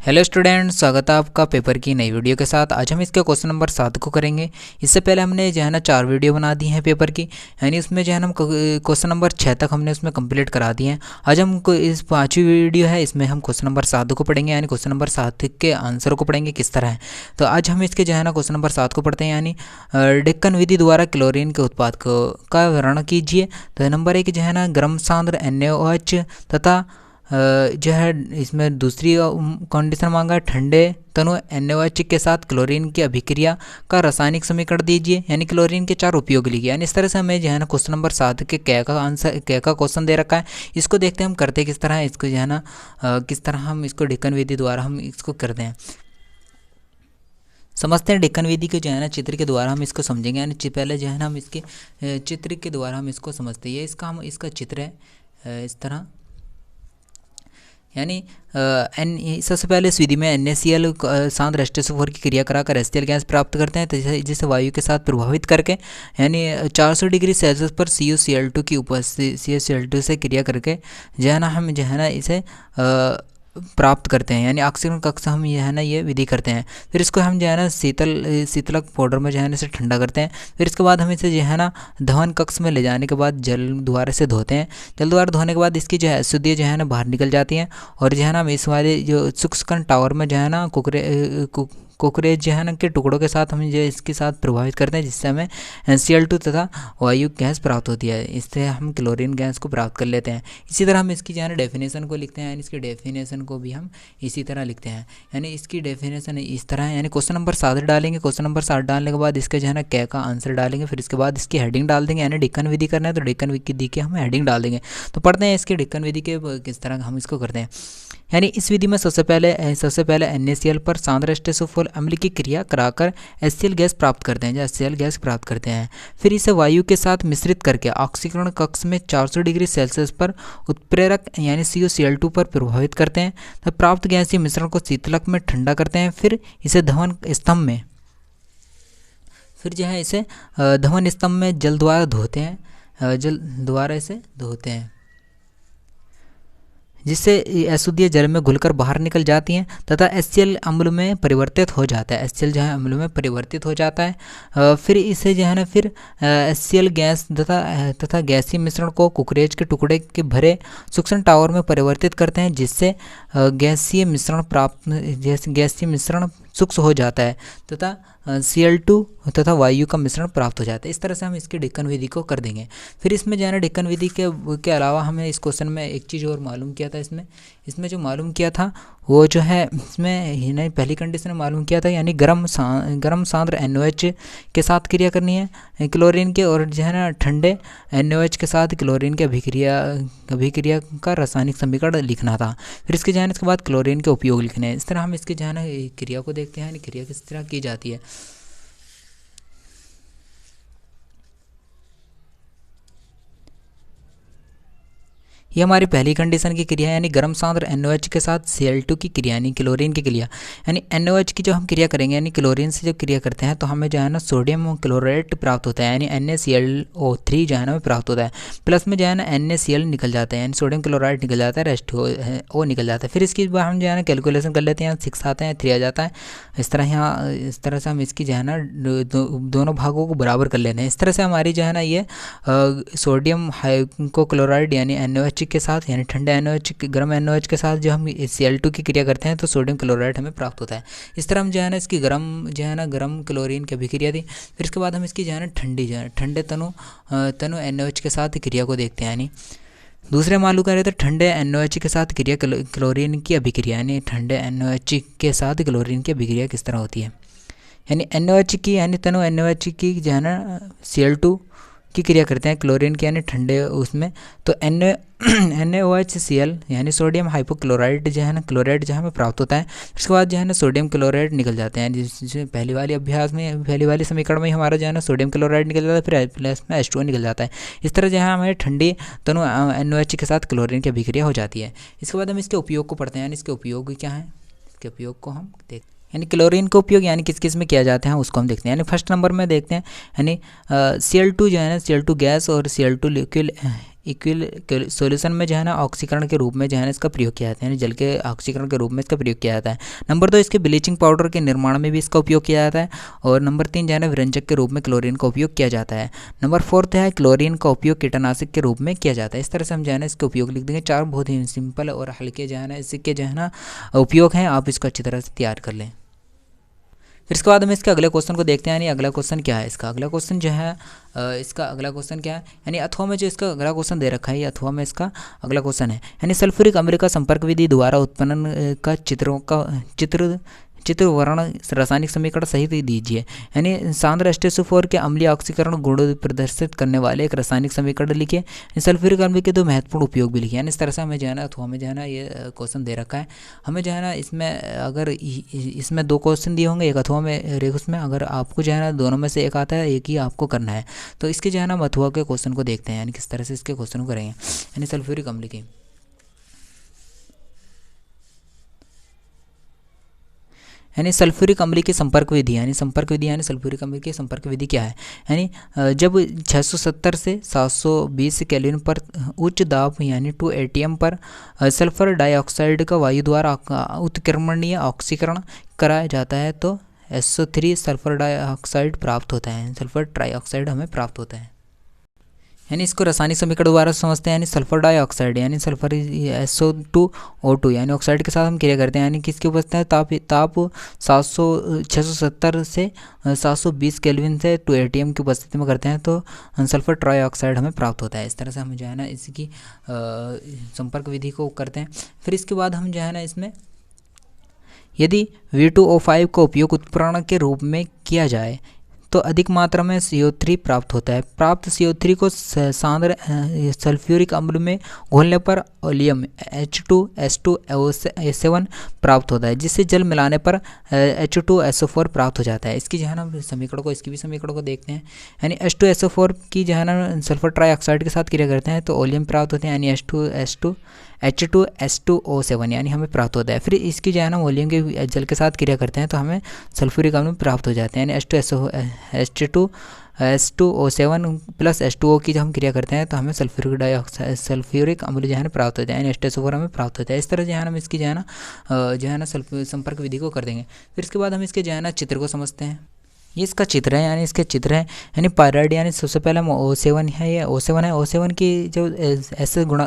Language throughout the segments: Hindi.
हेलो स्टूडेंट, स्वागत है आपका पेपर की नई वीडियो के साथ। आज हम इसके क्वेश्चन नंबर 7 को करेंगे। इससे पहले हमने जो है ना 4 वीडियो बना दी हैं पेपर की, यानी उसमें जो है ना हम क्वेश्चन नंबर 6 तक हमने उसमें कंप्लीट करा दिए हैं। आज हम इस 5वीं वीडियो है, इसमें हम क्वेश्चन नंबर 7 को पढ़ेंगे, यानी क्वेश्चन नंबर 7 के आंसर को पढ़ेंगे किस तरह है। तो आज हम इसके जो है ना क्वेश्चन नंबर 7 को पढ़ते हैं, यानी डेक्कन विधि द्वारा क्लोरीन के उत्पाद का वर्णन कीजिए। तो नंबर 1 जो है ना गर्म सांद्र NaOH तथा जो है इसमें दूसरी कंडीशन मांगा है ठंडे तनु NaOH के साथ क्लोरीन की अभिक्रिया का रासायनिक समीकरण दीजिए, यानी क्लोरीन के 4 उपयोग लिखिए। यानी इस तरह से हमें जो है ना क्वेश्चन नंबर 7 के क्या का आंसर क्या का क्वेश्चन दे रखा है। इसको देखते हैं हम करते किस तरह है। इसको जो है ना किस तरह हम इसको डेक्कन विधि द्वारा हम इसको करते हैं, समझते हैं। डेक्कन विधि के जो है ना चित्र के द्वारा हम इसको समझेंगे, यानी पहले जो है ना हम इसके चित्र के द्वारा हम इसको समझते हैं। ये इसका चित्र है इस तरह, यानी सबसे पहले इस विधि में NaCl सांद्र H2SO4 की क्रिया कराकर HCl गैस प्राप्त करते हैं, जिसे वायु के साथ प्रभावित करके, यानी 400 डिग्री सेल्सियस पर CuCl2 की उपस्थिति CuCl2 से क्रिया करके जो है ना हम जो है ना इसे प्राप्त करते हैं, यानी ऑक्सीजन कक्ष हम ये है ना ये विधि करते हैं। फिर इसको हम जो है ना शीतलक पाउडर में जो है ना इसे ठंडा करते हैं। फिर इसके बाद हम इसे जो है ना दहन कक्ष में ले जाने के बाद जल द्वारा से धोते हैं। जल द्वारा धोने के बाद इसकी जो है अशुद्धियाँ जो है ना बाहर निकल जाती हैं, और जो है ना हम इस वाले जो सूक्ष्म टावर में जो है ना कुकरेज जो है ना के टुकड़ों के साथ हम जो इसके साथ प्रभावित करते हैं, जिससे हमें NCl2 तथा वायु गैस प्राप्त होती है। इससे हम क्लोरीन गैस को प्राप्त कर लेते हैं। इसी तरह हम इसकी जो है ना डेफिनेशन को लिखते हैं, यानी इसकी डेफिनेशन को भी हम इसी तरह लिखते हैं, यानी इसकी डेफिनेशन इस तरह है। यानी क्वेश्चन नंबर 7 डालेंगे, क्वेश्चन नंबर 7 डालने के बाद इसके जो है ना क्या का आंसर डालेंगे। फिर इसके बाद इसकी हेडिंग डाल देंगे, यानी डेक्कन विधि करना है तो डेक्कन विधि के हम हेडिंग डाल देंगे। तो पढ़ते हैं इसकी डेक्कन विधि के किस तरह हम इसको करते हैं। यानी इस विधि में सबसे पहले NaCl पर सांद्र H2SO4 अम्ल की क्रिया कराकर HCl गैस प्राप्त करते हैं, HCl गैस प्राप्त करते हैं। फिर इसे वायु के साथ मिश्रित करके ऑक्सीकरण कक्ष में 400 डिग्री सेल्सियस पर उत्प्रेरक यानी CuCl2 पर प्रभावित करते हैं। तब प्राप्त गैसीय मिश्रण को शीतलक में ठंडा करते हैं। फिर इसे दहन स्तंभ में जल द्वारा धोते हैं, जल द्वारा इसे धोते हैं, जिससे अशुद्धियाँ जल में घुलकर बाहर निकल जाती हैं तथा HCl अम्ल में परिवर्तित हो जाता है। HCl जो है अम्ल में परिवर्तित हो जाता है। फिर इसे जो है ना फिर HCl गैस तथा गैसीय मिश्रण को कुकरेज के टुकड़े के भरे सूक्ष्म टावर में परिवर्तित करते हैं, जिससे गैसीय मिश्रण सूक्ष्म हो जाता है तथा Cl2 तथा वायु का मिश्रण प्राप्त हो जाता है। इस तरह से हम इसकी डेक्कन विधि को कर देंगे। फिर इसमें जो है ना डेक्कन विधि के अलावा हमें इस क्वेश्चन में एक चीज़ और मालूम किया था। इसमें जो मालूम किया था वो जो है इसमें पहली कंडीशन मालूम किया था, यानी गर्म सांद्र NaOH के साथ क्रिया करनी है क्लोरीन के, और जो है ना ठंडे NaOH के साथ क्लोरीन की अभिक्रिया का रासायनिक समीकरण लिखना था। फिर इसके जो है इसके बाद क्लोरीन के उपयोग लिखने हैं। इस तरह हम इसकी जो है ना क्रिया को देखते हैं, यानी क्रिया किस तरह की जाती है। ये हमारी पहली कंडीशन की क्रिया है, यानी गर्म सांद्र NaOH के साथ Cl2 की क्रिया, यानी क्लोरीन की क्रिया। यानी NaOH की जो हम क्रिया करेंगे, यानी क्लोरीन से जब क्रिया करते हैं तो हमें जो है ना सोडियम क्लोराइड प्राप्त होता है, यानी NaClO3 जो है ना प्राप्त होता है। प्लस में जो है ना NaCl निकल जाता है, यानी सोडियम क्लोराइड निकल जाता है, H2O निकल जाता है। फिर इसकी हम जो है ना कैलकुलेशन कर लेते हैं, 6 आता है 3 आ जाता है। इस तरह से हम इसकी जो है ना दोनों भागों को बराबर कर लेते हैं। इस तरह से हमारी जो है ना ये सोडियम हाइपोक्लोराइड यानी NaOH के साथ, यानी ठंडे NaOH गर्म NaOH के साथ जो हम Cl2 की क्रिया करते हैं तो सोडियम क्लोराइड हमें प्राप्त होता है। इस तरह हम जो है ना इसकी गर्म क्लोरीन की अभिक्रिया दी। फिर इसके बाद हम इसकी जो है ना ठंडे तनु NaOH के साथ क्रिया को देखते हैं, यानी दूसरे मालूम करें तो ठंडे NaOH के साथ क्रिया क्लोरीन की अभिक्रिया, यानी ठंडे NaOH के साथ क्लोरीन की अभिक्रिया किस तरह होती है। यानी NaOH की यानी तनु NaOH की जो है ना Cl2 की क्रिया करते हैं क्लोरीन की, यानी ठंडे उसमें तो NaOHCl यानी सोडियम हाइपोक्लोराइड जो है ना क्लोराइड जो हमें प्राप्त होता है। उसके बाद जो है ना सोडियम क्लोराइड निकल जाते हैं, जिससे पहली वाली समीकरण में हमारा जो है ना सोडियम क्लोराइड निकल जाता है, फिर प्लस में H2O निकल जाता है। इस तरह जो है हमारे ठंडी दोनों NaOH के साथ क्लोरीन की अभिक्रिया हो जाती है। इसके बाद हम इसके उपयोग को पढ़ते हैं, यानी इसके उपयोग क्या है, इसके उपयोग को हम देखते हैं। यानी क्लोरीन का उपयोग यानी किस किस में किया जाता है उसको हम देखते हैं। यानी फर्स्ट नंबर में देखते हैं, यानी Cl2 जो है ना Cl2 गैस और Cl2 लिक्विड इक्विल सॉल्यूशन में जो है ना ऑक्सीकरण के रूप में जो है ना इसका प्रयोग किया जाता है, यानी जल के ऑक्सीकरण के रूप में इसका प्रयोग किया जाता है। नंबर 2, इसके ब्लीचिंग पाउडर के निर्माण में भी इसका उपयोग किया जाता है। और नंबर 3 जो है ना व्यंजक के रूप में क्लोरीन का उपयोग किया जाता है। नंबर 4 है क्लोरीन का उपयोग कीटनाशक के रूप में किया जाता है। इस तरह से हम जो है ना इसके उपयोग लिख देंगे। 4 बहुत ही सिंपल और हल्के जो है ना इसके जो है ना उपयोग हैं, आप इसको अच्छी तरह से तैयार कर लें। फिर इसके बाद हम इसके अगले क्वेश्चन को देखते हैं, यानी अगला क्वेश्चन क्या है इसका। अगला क्वेश्चन जो है इसका अगला क्वेश्चन क्या है, यानी अथवा में जो इसका अगला क्वेश्चन दे रखा है, ये अथवा में इसका अगला क्वेश्चन है, यानी सल्फ्यूरिक अम्ल का संपर्क विधि द्वारा उत्पन्न का चित्र वर्ण रासायनिक समीकरण सहित दीजिए। यानी सांद्र H2SO4 के अम्लीय ऑक्सीकरण गुण प्रदर्शित करने वाले एक रासायनिक समीकरण लिखिए। सल्फ्यूरिक अम्ल के 2 महत्वपूर्ण उपयोग भी लिखिए। यानी इस तरह से हमें जो है ना अथवा में जो है ना ये क्वेश्चन दे रखा है। हमें जो है ना इसमें अगर इसमें 2 क्वेश्चन दिए होंगे, एक अथवा में एक उसमें, अगर आपको जो है ना दोनों में से एक आता है, एक ही आपको करना है। तो इसके जो है ना हम अथवा के क्वेश्चन को देखते हैं, यानी किस तरह से इसके क्वेश्चन को करेंगे। यानी सल्फ्यूरिक अम्ल की यानी सल्फ्यूरिक अम्ल की संपर्क विधि, यानी संपर्क विधि, यानी सल्फ्यूरिक अम्ल की संपर्क विधि क्या है। यानी जब 670 से 720 केल्विन पर उच्च दाब यानी 2 atm पर सल्फर डाइऑक्साइड का वायु द्वारा उत्क्रमणीय ऑक्सीकरण कराया जाता है तो SO3 सल्फर डाइऑक्साइड प्राप्त होता है, सल्फर ट्राइऑक्साइड हमें प्राप्त होता है। यानी इसको रासायनिक समीकरण द्वारा समझते हैं, यानी सल्फर डाइऑक्साइड यानी सल्फर SO2O2 यानी ऑक्साइड के साथ हम क्रिया करते हैं, यानी किसकी उपस्थिति है, ताप 670 से 720 केल्विन से 2 atm की उपस्थिति में करते हैं तो सल्फर ट्राइऑक्साइड हमें प्राप्त होता है। इस तरह से हम जो है ना इसकी संपर्क विधि को करते हैं। फिर इसके बाद हम जो है ना इसमें यदि V2O5 का उपयोग उत्प्रेरक के रूप में किया जाए तो अधिक मात्रा में CO3 प्राप्त होता है। प्राप्त CO3 को सांद्र सल्फ्यूरिक अम्ल में घोलने पर ओलियम H2S2O7 प्राप्त होता है, जिससे जल मिलाने पर H2SO4 प्राप्त हो जाता है। इसकी जो है ना समीकरण को, इसकी भी समीकरण को देखते हैं। यानी H2SO4 की जो है ना सल्फर ट्राइऑक्साइड के साथ क्रिया करते हैं तो ओलियम प्राप्त होते हैं, यानी H2S2O7 यानी हमें प्राप्त होता है। फिर इसकी जो है ना ओलियम के जल के साथ क्रिया करते हैं तो हमें सल्फ्यूरिक अम्ल प्राप्त हो जाते हैं, यानी H2S2O7 प्लस H2O की जब हम क्रिया करते हैं तो हमें सल्फ्यूरिक अम्ल जो है ना प्राप्त होता है, यानी H2SO4 हमें प्राप्त होता है। इस तरह जो है ना हम इसकी जो है ना संपर्क विधि को कर देंगे। फिर इसके बाद हम इसके जो है ना चित्र को समझते हैं। ये इसका चित्र है, यानी इसके चित्र है, यानी पायराइड, यानी सबसे पहले O7 है, ये O7 है। O7 की जो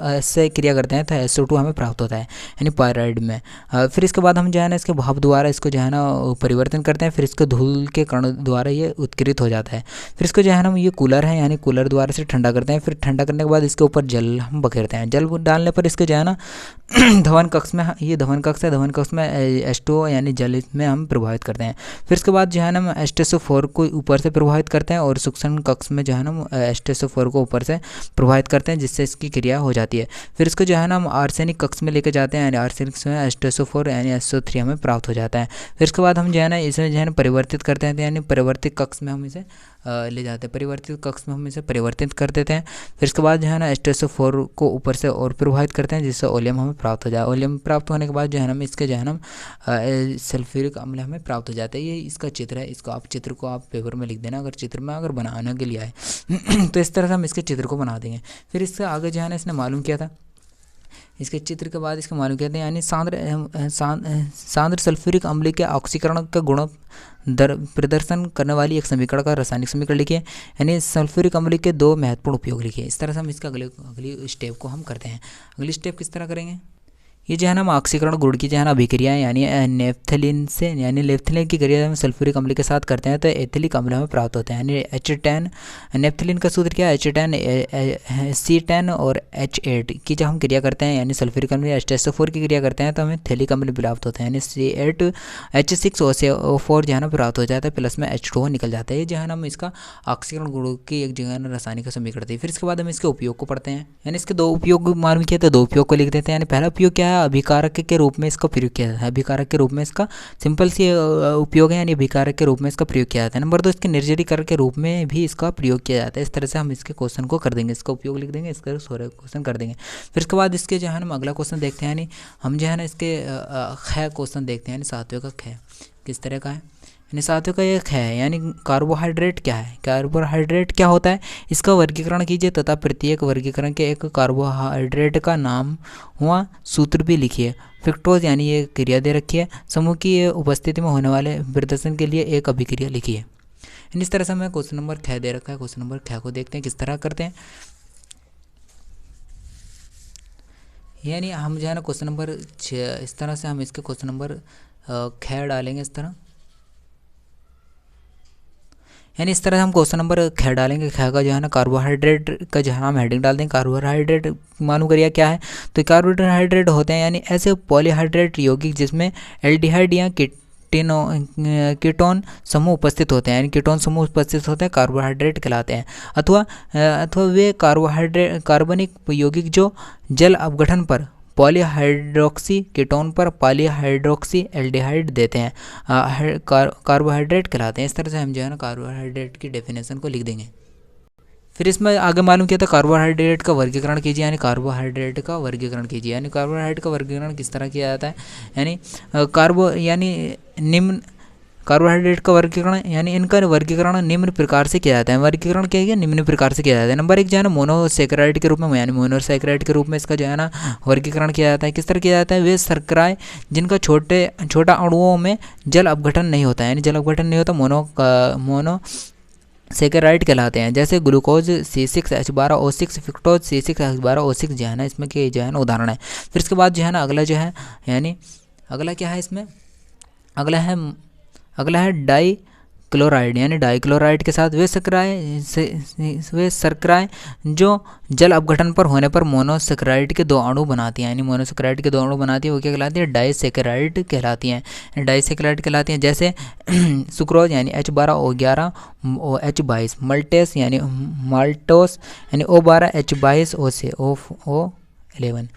ऐसे क्रिया करते हैं तो SO2 हमें प्राप्त होता है, यानी पायराइड में। फिर इसके बाद हम जो है ना इसके भाप द्वारा इसको जो है ना परिवर्तन करते हैं, फिर इसको धूल के कण द्वारा ये उत्कृत हो जाता है। फिर इसको जो है ना ये कूलर है, यानी कूलर द्वारा से ठंडा करते हैं। फिर ठंडा करने के बाद इसके ऊपर जल हम बखेरते हैं। जल डालने पर इसके जो है ना धवन कक्ष में, ये धवन कक्ष है, धवन कक्ष में H2O यानी जल में हम प्रभावित करते हैं। फिर इसके बाद जो है ना H2SO4 को ऊपर से प्रभावित करते हैं और सूक्ष्म कक्ष में जो है ना H2SO4 को ऊपर से प्रभावित करते हैं, जिससे इसकी क्रिया हो जाती है। फिर इसको जो है ना हम आर्सेनिक कक्ष में लेके जाते हैं, यानी आर्सेनिक में H2SO4 यानी SO3 हमें प्राप्त हो जाता है। फिर इसके बाद हम जो है ना इसे जो है ना परिवर्तित करते हैं, यानी परिवर्तित कक्ष में हम इसे ले जाते हैं, परिवर्तित कक्ष में हम इसे परिवर्तित कर देते हैं। फिर इसके बाद जो है ना H2SO4 को ऊपर से और प्रभावित करते हैं, जिससे ओलियम हमें प्राप्त हो जाए। ओलियम प्राप्त होने के बाद जो है ना इसके जो है ना सल्फ्यूरिक अम्ल हमें प्राप्त हो जाता है। ये इसका चित्र है, इसको आप चित्र को आप पेपर में लिख देना अगर चित्र में अगर बनाने के लिए आए तो इस तरह से हम इसके चित्र को बना देंगे। फिर इससे आगे जो है ना इसने मालूम किया था, इसके चित्र के बाद इसका मालूम कहते हैं, यानी सांद्र सल्फ्यूरिक अम्ल के ऑक्सीकरण का गुण प्रदर्शन करने वाली एक समीकरण का रासायनिक समीकरण लिखिए। यानी सल्फ्यूरिक अम्ल के 2 महत्वपूर्ण उपयोग लिखिए। इस तरह से हम इसका अगली स्टेप को हम करते हैं। अगली स्टेप किस तरह करेंगे, ये जो है ना हम ऑक्सीकरण गुण की जो है ना अभिक्रिया है, यानी नेफ्थलीन से, यानी नेफ्थलीन की क्रिया हम सल्फ्यूरिक अम्ल के साथ करते हैं तो एथिलिक अम्ल हमें प्राप्त होता है, यानी H10। नेफ्थलीन का सूत्र क्या है, H10 C10 और H8 की जब हम क्रिया करते हैं, यानी सल्फ्यूरिक अम्ल H2SO4 की क्रिया करते हैं तो हमें एथिलिक अम्ल प्राप्त होता है, यानी C8 H6O4 जो है ना प्राप्त हो जाता है, प्लस में H2O निकल जाता है। ये जो है ना हम इसका ऑक्सीकरण गुण की एक जगह ना रासायनिक समीकरण थी। फिर इसके बाद हम इसके उपयोग को पढ़ते हैं, यानी इसके 2 उपयोग मालूम किए तो 2 उपयोग को लिख देते हैं। यानी पहला उपयोग क्या है, अभिकारक के रूप में इसका प्रयोग किया जाता है। अभिकारक के रूप में इसका सिंपल सी उपयोग है, यानी अभिकारक के रूप में इसका प्रयोग किया जाता है। नंबर 2, इसके निर्जलीकरण के रूप में भी इसका प्रयोग किया जाता है। इस तरह से हम इसके क्वेश्चन को कर देंगे, इसका उपयोग लिख देंगे, इसका सारे क्वेश्चन कर देंगे। फिर इसके बाद इसके जो है हम अगला क्वेश्चन देखते हैं, यानी हम जो है ना इसके ख क्वेश्चन देखते हैं, यानी 7वें का ख किस तरह का है। यानी सातवें का एक है, यानी कार्बोहाइड्रेट क्या है, कार्बोहाइड्रेट क्या होता है, इसका वर्गीकरण कीजिए तथा प्रत्येक वर्गीकरण के एक कार्बोहाइड्रेट का नाम हुआ सूत्र भी लिखिए। फ्रुक्टोज यानी ये क्रिया दे रखी है, समूह की उपस्थिति में होने वाले प्रदर्शन के लिए एक अभिक्रिया लिखिए। इस तरह से हमें क्वेश्चन नंबर 6 दे रखा है। क्वेश्चन नंबर 6 को देखते हैं किस तरह करते हैं। यानी हम जो है ना क्वेश्चन नंबर 6 इस तरह से हम इसके क्वेश्चन नंबर 6 डालेंगे इस तरह, यानी इस तरह हम क्वेश्चन नंबर 6 डालेंगे। 6 का जो है ना कार्बोहाइड्रेट का जो है हम हेडिंग डाल देंगे, कार्बोहाइड्रेट मालूम करिए क्या है। तो कार्बोहाइड्रेट होते हैं यानी ऐसे पॉलीहाइड्रेट यौगिक जिसमें एल्डिहाइड या कीटोन समूह उपस्थित होते हैं, यानी कीटोन समूह उपस्थित होते हैं, कार्बोहाइड्रेट कहलाते हैं। अथवा वे कार्बनिक यौगिक जो जल अपघटन पर पॉलीहाइड्रोक्सी कीटोन पर पॉलीहाइड्रोक्सी एल्डिहाइड देते हैं, कार्बोहाइड्रेट कहलाते हैं। इस तरह से हम जो है ना कार्बोहाइड्रेट की डेफिनेशन को लिख देंगे। फिर इसमें आगे मालूम किया था कार्बोहाइड्रेट का वर्गीकरण कीजिए, यानी कार्बोहाइड्रेट का वर्गीकरण कीजिए, यानी कार्बोहाइड्रेट का वर्गीकरण किस तरह किया जाता है, यानी यानी निम्न कार्बोहाइड्रेट का वर्गीकरण, यानी इनका वर्गीकरण निम्न प्रकार से किया जाता है। वर्गीकरण क्या है, निम्न प्रकार से किया जाता है। नंबर 1 जो है ना मोनोसेकेराइड के रूप में, यानी मोनोसेकेराइड के रूप में इसका जो है ना वर्गीकरण किया जाता है। किस तरह किया जाता है, वे शर्कराएं जिनका छोटा अणुओं में जल अपघटन नहीं होता है, यानी जल अपघटन नहीं होता, मोनोसेकेराइड कहलाते हैं। जैसे ग्लूकोज C6H12O6, फ्रुक्टोज C6H12O6 जो है ना इसमें के जो है ना उदाहरण है। फिर इसके बाद जो है ना अगला जो है, यानी अगला क्या है इसमें, अगला है डाई क्लोराइड, यानी डाइक्लोराइड के साथ वे शर्कराएं जो जल अपघटन पर होने पर मोनोसेकेराइड के 2 अणु बनाती हैं, यानी मोनोसेकेराइड के 2 अणु बनाती है, वो क्या कहलाती है, डाइसेकेराइड कहलाती हैं, डाइसेकेराइड कहलाती हैं। जैसे सुक्रोज यानी H12O11 H22, मल्टेस यानी माल्टोस यानी O12 H22 O11।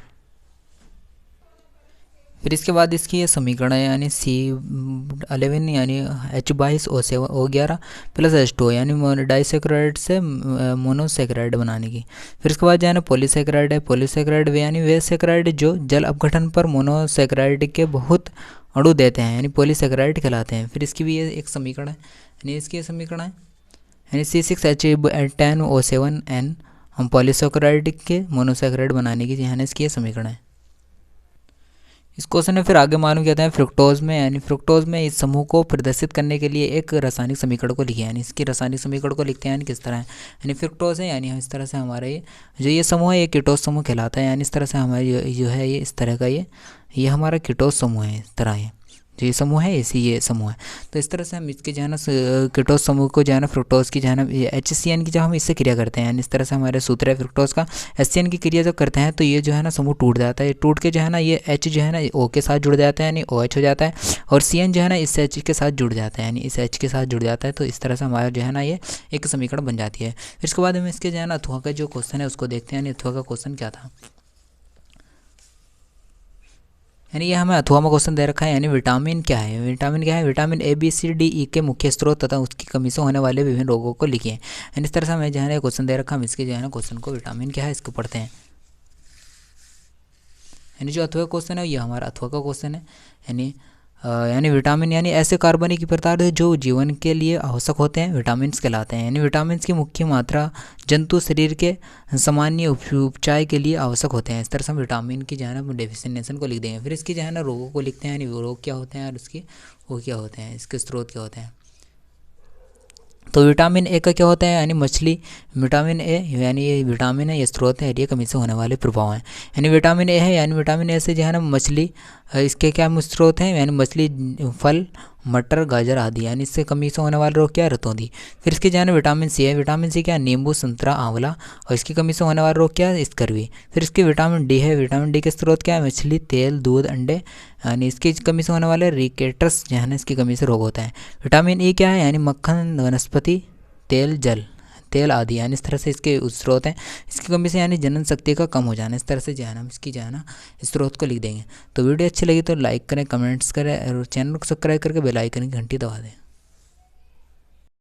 फिर इसके बाद इसकी ये समीकरण है, यानी C11 यानी H22O11 प्लस H2 यानी डाइसेकेराइड से मोनोसेकेराइड बनाने की। फिर इसके बाद जो है ना पॉलीसेकेराइड है, पॉलीसेकेराइड यानी वे सेकेराइड जो जल अपघटन पर मोनोसेकेराइड के बहुत अणु देते हैं, यानी पॉलीसेकेराइड कहलाते हैं। फिर इसकी भी ये एक समीकरण है, यानी इसकी समीकरण है, यानी C6H10O7N हम पॉलीसेकेराइड के मोनोसेकेराइड बनाने की, यानी इसकी ये समीकरण है। इस क्वेश्चन में फिर आगे मालूम कहते हैं फ्रुक्टोज में, यानी फ्रुक्टोज में इस समूह को प्रदर्शित करने के लिए एक रासायनिक समीकरण को लिखिए, यानी इसकी रासायनिक समीकरण को लिखते हैं, यानी किस तरह है, यानी फ्रुक्टोज है, यानी इस तरह से हमारे जो ये समूह है ये कीटोज समूह कहलाता है, यानी इस तरह से हमारे जो है ये इस तरह का ये हमारा कीटोज समूह है, इस तरह है जो ये समूह है, इसी ये समूह है। तो इस तरह से हम इसके जो है ना कीटोज समूह को जो है ना फ्रुक्टोज की जो है ना HCN की जब हम इससे क्रिया करते हैं, यानी इस तरह से हमारे सूत्र है फ्रुक्टोज का, HCN की क्रिया जब करते हैं तो ये जो है ना समूह टूट जाता है, टूट के जो है ना ये H जो है ना O के साथ जुड़ जाता है, यानी OH हो जाता है, और CN जो है ना इस H के साथ जुड़ जाता है, यानी इस H के साथ जुड़ जाता है। तो इस तरह से हमारा जो है ना ये एक समीकरण बन जाती है। फिर इसके बाद हम इसके जो है ना अथवा का जो क्वेश्चन है उसको देखते हैं, यानी अथवा का क्वेश्चन क्या था, यानी ये हमें अथवा में क्वेश्चन दे रखा है, यानी विटामिन क्या है, विटामिन क्या है, vitamin A B C D E के मुख्य स्रोत तथा उसकी कमी से होने वाले विभिन्न रोगों को लिखिए। यानी इस तरह से हमें जो है ना क्वेश्चन दे रखा है, हम इसके जो है ना क्वेश्चन को विटामिन क्या है इसको पढ़ते हैं। यानी जो अथवा क्वेश्चन है ये हमारा अथवा का क्वेश्चन है, यानी विटामिन यानी ऐसे कार्बनिक पदार्थ जो जीवन के लिए आवश्यक होते हैं, विटामिन्स कहलाते हैं। यानी विटामिन्स की मुख्य मात्रा जंतु शरीर के सामान्य उपचार के लिए आवश्यक होते हैं। इस तरह से हम विटामिन की जो है ना डेफिनेशन को लिख देंगे। फिर इसकी जो है ना रोगों को लिखते हैं, यानी वो रोग क्या होते हैं और उसकी वो क्या होते हैं, इसके स्रोत क्या होते हैं। तो विटामिन ए का क्या होता है, यानी मछली, विटामिन ए यानी ये विटामिन है, ये स्रोत है, ये कमी से होने वाले प्रभाव हैं। यानी विटामिन ए है, यानी विटामिन ए से जो है ना मछली, इसके क्या स्रोत हैं, यानी मछली, फल, मटर, गाजर आदि, यानी इससे कमी से होने वाले रोग क्या, रतौंधी। फिर इसके जो है ना विटामिन सी है, विटामिन सी क्या, नींबू, संतरा, आंवला, और इसकी कमी से होने वाला रोग क्या है, स्कर्वी। फिर इसके विटामिन डी है, विटामिन डी के स्रोत क्या है, मछली, तेल, दूध, अंडे, यानी इसकी कमी से होने वाले रिकेटस जो है ना इसकी कमी से रोग होता है। विटामिन ई क्या है, यानी मक्खन, वनस्पति तेल, तेल आदि, यानी इस तरह से इसके स्रोत हैं। इसकी कमी से यानी जनन शक्ति का कम हो जाना, इस तरह से जो है ना हम इसकी जो है ना स्रोत को लिख देंगे। तो वीडियो अच्छी लगी तो लाइक करें, कमेंट्स करें और चैनल को सब्सक्राइब करके बेल आइकन की घंटी दबा दें।